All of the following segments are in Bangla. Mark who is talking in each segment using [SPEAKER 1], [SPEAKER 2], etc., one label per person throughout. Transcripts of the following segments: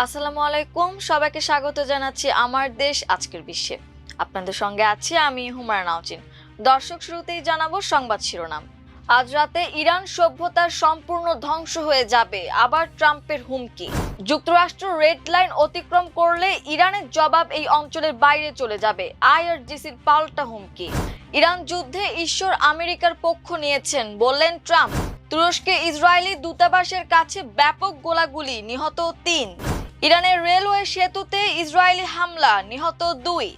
[SPEAKER 1] আসসালামু আলাইকুম, সবাইকে স্বাগত জানাচ্ছি আমার দেশ আজকের বিশ্বে। আপনাদের সঙ্গে আছি আমি হুমায়রা নাওচিন। দর্শক, শুরুতেই জানাবো সংবাদ শিরোনাম। আজ রাতে ইরান সভ্যতার সম্পূর্ণ ধ্বংস হয়ে যাবে, আবার ট্রাম্পের হুমকি। যুক্তরাষ্ট্র রেড লাইন অতিক্রম করলে ইরানের জবাব এই অঞ্চলের বাইরে চলে যাবে, আইআরজিসির পাল্টা হুমকি। ইরান যুদ্ধে ঈশ্বর আমেরিকার পক্ষ নিয়েছেন, বললেন ট্রাম্প। তুরস্কে ইসরায়েলি দূতাবাসের কাছে ব্যাপক গোলাগুলি, নিহত ৩। ইরানের রেলওয়ে সেতুতে ইসরায়েলি হামলা, নিহত ২।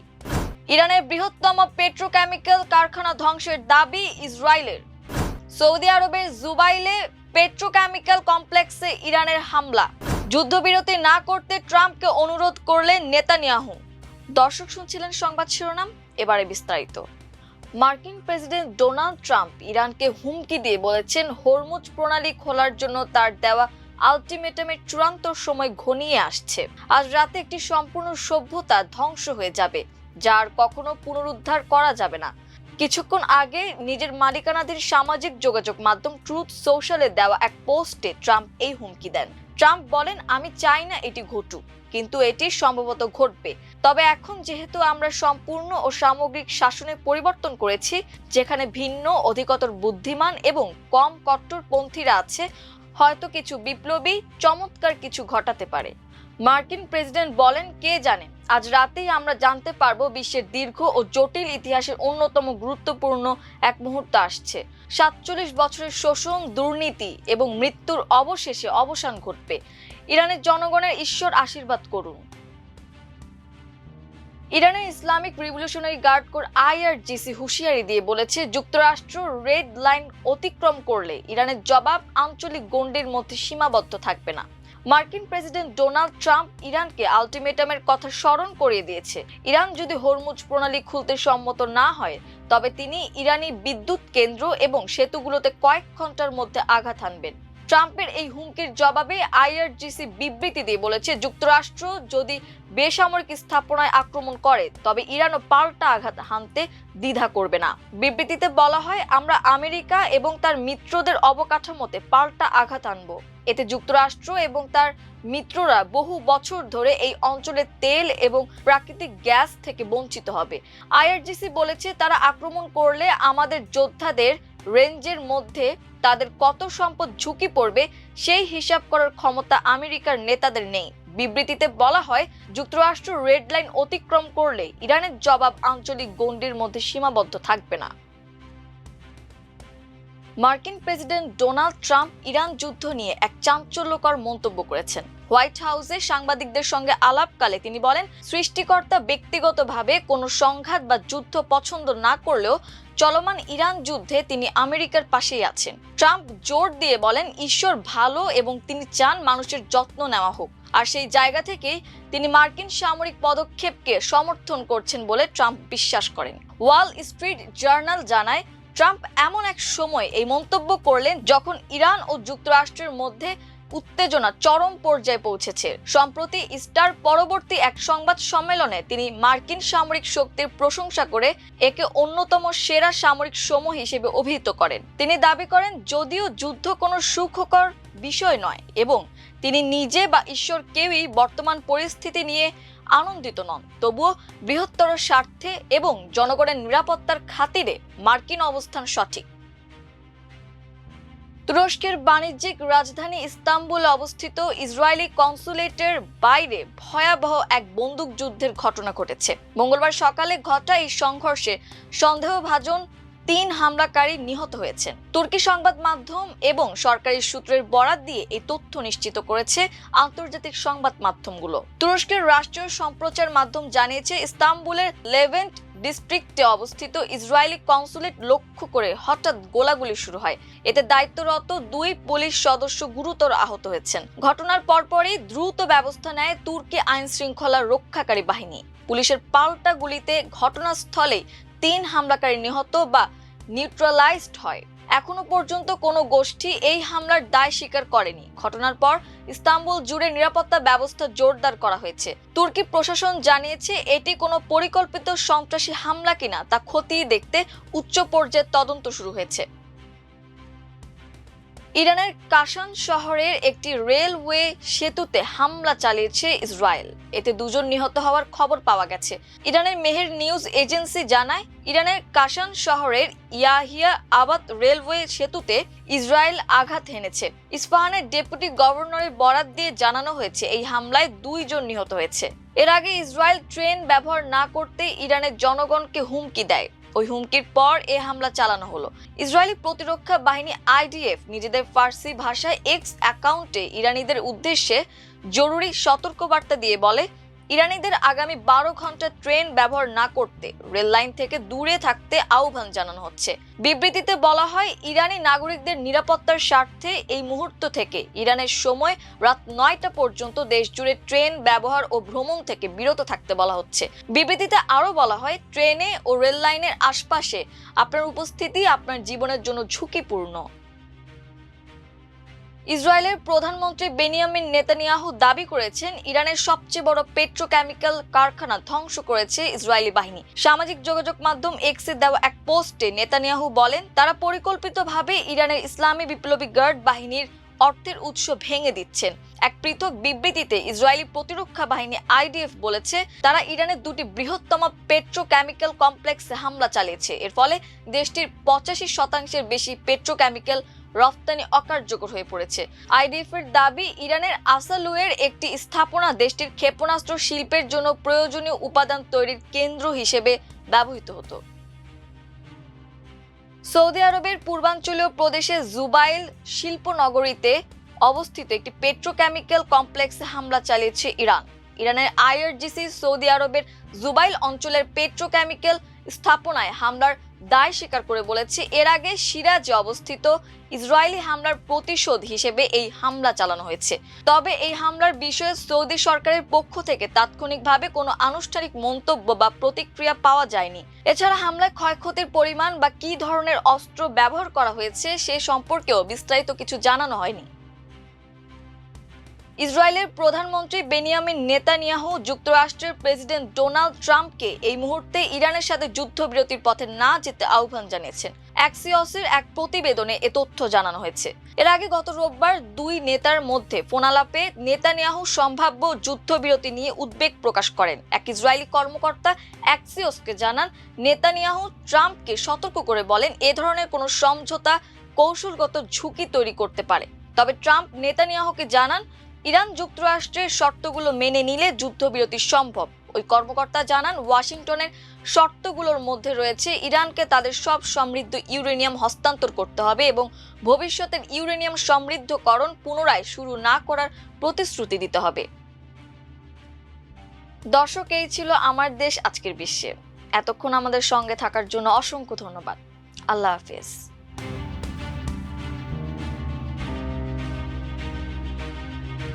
[SPEAKER 1] ইরানের বৃহত্তম পেট্রোকেমিক্যাল কারখানা ধ্বংসের দাবি ইসরায়েলের। সৌদি আরবের জুবাইলে পেট্রোকেমিক্যাল কমপ্লেক্সে ইরানের হামলা। যুদ্ধবিরতি না করতে ট্রাম্পকে অনুরোধ করলেন নেতানিয়াহু। দর্শক, শুনছিলেন সংবাদ শিরোনাম, এবারে বিস্তারিত। মার্কিন প্রেসিডেন্ট ডোনাল্ড ট্রাম্প ইরানকে হুমকি দিয়ে বলেছেন, হরমুজ প্রণালী খোলার জন্য তার দেওয়া আলটিমেটামের চূড়ান্ত সময় ঘনিয়ে আসছে। আজ রাতে একটি সম্পূর্ণ সভ্যতা ধ্বংস হয়ে যাবে, যার কখনো পুনরুদ্ধার করা যাবে না। কিছুক্ষণ আগে নিজের মালিকানাধীন সামাজিক যোগাযোগ মাধ্যম ট্রুথ সোশ্যালে দেওয়া এক পোস্টে ট্রাম্প এই হুমকি দেন। ট্রাম্প বলেন, আমি চাই না এটি ঘটুক, কিন্তু এটি সম্ভবত ঘটবে। তবে এখন যেহেতু আমরা সম্পূর্ণ ও সামগ্রিক শাসনে পরিবর্তন করেছি, যেখানে ভিন্ন, অধিকতর বুদ্ধিমান এবং কম কট্টরপন্থীরা আছে, হয়তো কিছু বিপ্লবী চমৎকার কিছু ঘটাতে পারে। মার্কিন প্রেসিডেন্ট বলেন, কে জানে, আজ রাতেই আমরা জানতে পারবো বিশ্বের দীর্ঘ ও জটিল ইতিহাসের অন্যতম গুরুত্বপূর্ণ এক মুহূর্ত আসছে। ৪৭ বছরের শোষণ, দুর্নীতি এবং মৃত্যুর অবশেষে অবসান ঘটবে। ইরানের জনগণের ঈশ্বর আশীর্বাদ করুন। ইরানের Islamic revolutionary guard corps IRGC হুঁশিয়ারি দিয়ে বলেছে, যুক্তরাষ্ট্র রেড লাইন অতিক্রম করলে ইরানের জবাব আঞ্চলিক গণ্ডির মধ্যে সীমাবদ্ধ থাকবে না। মার্কিন প্রেসিডেন্ট ডোনাল্ড ট্রাম্প ইরানকে আলটিমেটামের কথা স্মরণ করিয়ে দিয়েছে। ইরান যদি হরমুজ প্রণালী খুলতে সম্মত না হয়, তবে তিনি ইরানি বিদ্যুৎ কেন্দ্র এবং সেতুগুলোতে কয়েক ঘন্টার মধ্যে আঘাত হানবেন। ট্রাম্পের এই হুমকির জবাবে আইআরজিসি বিবৃতি দিয়ে বলেছে, যুক্তরাষ্ট্র যদি বেসামরিক স্থাপনায় আক্রমণ করে, তবে ইরানও পাল্টা আঘাত হানতে দ্বিধা করবে না। বিবৃতিতে বলা হয়, আমরা আমেরিকা এবং তার মিত্রদের অবকাঠামোতে পাল্টা আঘাত আনব। এতে যুক্তরাষ্ট্র এবং তার মিত্ররা বহু বছর ধরে এই অঞ্চলের তেল এবং প্রাকৃতিক গ্যাস থেকে বঞ্চিত হবে। আইআরজিসি বলেছে, তারা আক্রমণ করলে আমাদের যোদ্ধাদের রেঞ্জের মধ্যে তাদের কত সম্পদ ঝুঁকি পড়বে সেই হিসাব করার ক্ষমতা আমেরিকার নেতাদের নেই। বিবৃতিতে বলা হয়, যুক্তরাষ্ট্র রেড লাইন অতিক্রম করলে ইরানের জবাব আঞ্চলিক গণ্ডির মধ্যে সীমাবদ্ধ থাকবে না। মার্কিন প্রেসিডেন্ট ডোনাল্ড ট্রাম্প ইরান যুদ্ধ নিয়ে এক চাঞ্চল্যকর মন্তব্য করেছেন। হোয়াইট হাউসে সাংবাদিকদের সঙ্গে আলাপকালে তিনি বলেন, সৃষ্টিকর্তা ব্যক্তিগতভাবে কোনো সংঘাত বা যুদ্ধ পছন্দ না করলেও চলমান ইরান যুদ্ধে তিনি আমেরিকার পাশেই আছেন। ট্রাম্প জোর দিয়ে বলেন, ঈশ্বর ভালো এবং তিনি চান মানুষের যত্ন নেওয়া হোক। আর সেই জায়গা থেকেই তিনি মার্কিন সামরিক পদক্ষেপকে সমর্থন করছেন বলে ট্রাম্প বিশ্বাস করেন। ওয়াল স্ট্রিট জার্নাল জানায়, ট্রাম্প এমন এক সময় এই মন্তব্য করলেন যখন ইরান ও যুক্তরাষ্ট্রের মধ্যে উত্তেজনা চরম পর্যায়ে পৌঁছেছে। সম্প্রতি ইস্টার পরবর্তী এক সংবাদ সম্মেলনে তিনি মার্কিন সামরিক শক্তির প্রশংসা করে একে অন্যতম সেরা সামরিক সমূহ হিসেবে অভিহিত করেন। তিনি দাবি করেন, যদিও যুদ্ধ কোনো সুখকর বিষয় নয় এবং তিনি নিজে বা ঈশ্বর কেউই বর্তমান পরিস্থিতি নিয়ে আনন্দিত নন, তবুও বৃহত্তর স্বার্থে এবং জনগণের নিরাপত্তার খাতিরে মার্কিন অবস্থান সঠিক। তুরস্কের বাণিজ্যিক রাজধানী ইস্তাম্বুলে অবস্থিত ইসরায়েলি কনসুলেটের বাইরে ভয়াবহ এক বন্দুকযুদ্ধের ঘটনা ঘটেছে। মঙ্গলবার সকালে ঘটা এই সংঘর্ষে সন্দেহভাজন ৩ হামলাকারী নিহত হয়েছেন। তুর্কি সংবাদ মাধ্যম এবং সরকারি সূত্রের বরাত দিয়ে এই তথ্য নিশ্চিত করেছে আন্তর্জাতিক সংবাদ মাধ্যমগুলো। তুরস্কের রাষ্ট্রীয় সম্প্রচার মাধ্যম জানিয়েছে, ইস্তাম্বুলের লেভেন্ট ডিস্ট্রিক্টে অবস্থিত ইসরায়েলি কনসুলেট লক্ষ্য করে হঠাৎ গোলাগুলি শুরু হয়। এতে দায়িত্বরত ২ পুলিশ সদস্য গুরুতর আহত হয়েছেন। ঘটনার পরপরই দ্রুত ব্যবস্থা নেয় তুর্কি আইন শৃঙ্খলা রক্ষাকারী বাহিনী। পুলিশের পাল্টা গুলিতে ঘটনাস্থলে ৩ হামলাকারী নিহত বা নিউট্রালাইজড হয়। এখনো পর্যন্ত কোনো গোষ্ঠী এই হামলার দায় স্বীকার করেনি। ঘটনার পর ইস্তাম্বুল জুড়ে নিরাপত্তা ব্যবস্থা জোরদার করা হয়েছে। তুর্কি প্রশাসন জানিয়েছে, এটি কোনো পরিকল্পিত সন্ত্রাসী হামলা কিনা তা খতিয়ে দেখতে উচ্চ পর্যায়ের তদন্ত শুরু হয়েছে। ইরানের কাশান শহরের একটি রেলওয়ে সেতুতে হামলা চালিয়েছে ইসরায়েল। এতে 2 জন নিহত হওয়ার খবর পাওয়া গেছে। ইরানের মেহের নিউজ এজেন্সি জানায়, ইরানের কাশান শহরের ইয়াহিয়া আবাদ রেলওয়ে সেতুতে ইসরায়েল আঘাত হেনেছে। ইস্পাহানের ডেপুটি গভর্নরের বরাত দিয়ে জানানো হয়েছে, এই হামলায় 2 জন নিহত হয়েছে। এর আগে ইসরায়েল ট্রেন ব্যবহার না করতে ইরানের জনগণকে হুমকি দেয়। ওই হুমকির পর এ হামলা চালানো হলো। ইসরায়েলি প্রতিরক্ষা বাহিনী আইডিএফ নিজেদের ফার্সি ভাষায় এক্স অ্যাকাউন্টে ইরানিদের উদ্দেশ্যে জরুরি সতর্কবার্তা দিয়ে বলে, ইরানিদের আগামী 12 ঘন্টা ট্রেন ব্যবহার না করতে, রেল লাইন থেকে দূরে থাকতে আহ্বান জানানো হচ্ছে। বিবৃতিতে বলা হয়, ইরানি নাগরিকদের নিরাপত্তার স্বার্থে এই মুহূর্ত থেকে ইরানের সময় রাত 9টা পর্যন্ত দেশ জুড়ে ট্রেন ব্যবহার ও ভ্রমণ থেকে বিরত থাকতে বলা হচ্ছে। বিবৃতিতে আরও বলা হয়, ট্রেনে ও রেল লাইনের আশপাশে আপনার উপস্থিতি আপনার জীবনের জন্য ঝুঁকিপূর্ণ। ইসরায়েলের প্রধানমন্ত্রী বেনিয়ামিন নেতানিয়াহু দাবি করেছেন, ইরানের সবচেয়ে বড় পেট্রোকেমিক্যাল কারখানা ধ্বংস করেছে ইসরায়েলি বাহিনী। সামাজিক যোগাযোগ মাধ্যম এক্সে দেওয়া এক পোস্টে নেতানিয়াহু বলেন, তারা পরিকল্পিতভাবে ইরানের ইসলামী বিপ্লবী গার্ড বাহিনীর অর্থের উৎস ভেঙে দিচ্ছেন। এক পৃথক বিবৃতিতে ইসরায়েলি প্রতিরক্ষা বাহিনী আইডিএফ বলেছে, তারা ইরানের 2টি বৃহত্তম পেট্রোকেমিক্যাল কমপ্লেক্সে হামলা চালিয়েছে। এর ফলে দেশটির 85% বেশি পেট্রোকেমিক্যাল রফতানি অকার্যকর হয়ে পড়েছে। আইডিএফ এর দাবি, ইরানের আসালুয়ের একটি স্থাপনা দেশটির ক্ষেপণাস্ত্র শিল্পের জন্য প্রয়োজনীয় উপাদান তৈরির কেন্দ্র হিসেবে ব্যবহৃত হতো। সৌদি আরবের পূর্বাঞ্চলীয় প্রদেশে জুবাইল শিল্পনগরীতে অবস্থিত একটি পেট্রোকেমিক্যাল কমপ্লেক্সে হামলা চালিয়েছে ইরান। ইরানের আইআরজিসি সৌদি আরবের জুবাইল অঞ্চলের পেট্রোকেমিক্যাল স্থাপনায় হামলার দায় স্বীকার করে বলেছে, এর আগে সিরাজে অবস্থিত ইসরায়েলি হামলার প্রতিশোধ হিসেবে এই হামলা চালানো হয়েছে। তবে এই হামলার বিষয়ে সৌদি সরকারের পক্ষ থেকে তাৎক্ষণিকভাবে কোনো আনুষ্ঠানিক মন্তব্য বা প্রতিক্রিয়া পাওয়া যায়নি। এছাড়া হামলায় ক্ষয়ক্ষতির পরিমাণ বা কী ধরনের অস্ত্র ব্যবহার করা হয়েছে সে সম্পর্কেও বিস্তারিত কিছু জানানো হয়নি। ইসরায়েলের প্রধানমন্ত্রী বেনিয়ামিন নেতানিয়াহু যুক্তরাষ্ট্রের প্রেসিডেন্ট ডোনাল্ড ট্রাম্পকে এই মুহূর্তে ইরানের সাথে যুদ্ধবিরতির পথে না যেতে আহ্বান জানিয়েছেন। অ্যাক্সিওসের এক প্রতিবেদনে এ তথ্য জানানো হয়েছে। এর আগে গত রোববার 2 নেতার মধ্যে ফোনালাপে নেতানিয়াহু সম্ভাব্য যুদ্ধবিরতি নিয়ে উদ্বেগ প্রকাশ করেন। এক ইসরায়েলি কর্মকর্তা অ্যাক্সিওসকে জানান, নেতানিয়াহু ট্রাম্পকে সতর্ক করে বলেন, এ ধরনের কোনো সমঝোতা কৌশলগত ঝুঁকি তৈরি করতে পারে। তবে ট্রাম্প নেতানিয়াহুকে জানান, ইরান যুক্তরাষ্ট্রের শর্তগুলো মেনে নিলে যুদ্ধবিরতি সম্ভব। ওই কর্মকর্তা জানান, ওয়াশিংটনের শর্তগুলোর মধ্যে রয়েছে ইরানকে তাদের সব সমৃদ্ধ ইউরেনিয়াম হস্তান্তর করতে হবে এবং ভবিষ্যতের ইউরেনিয়াম সমৃদ্ধকরণ পুনরায় শুরু না করার প্রতিশ্রুতি দিতে হবে। দর্শক, এই ছিল আমার দেশ আজকের বিশ্বে। এতক্ষণ আমাদের সঙ্গে থাকার জন্য অসংখ্য ধন্যবাদ। আল্লাহ হাফেজ।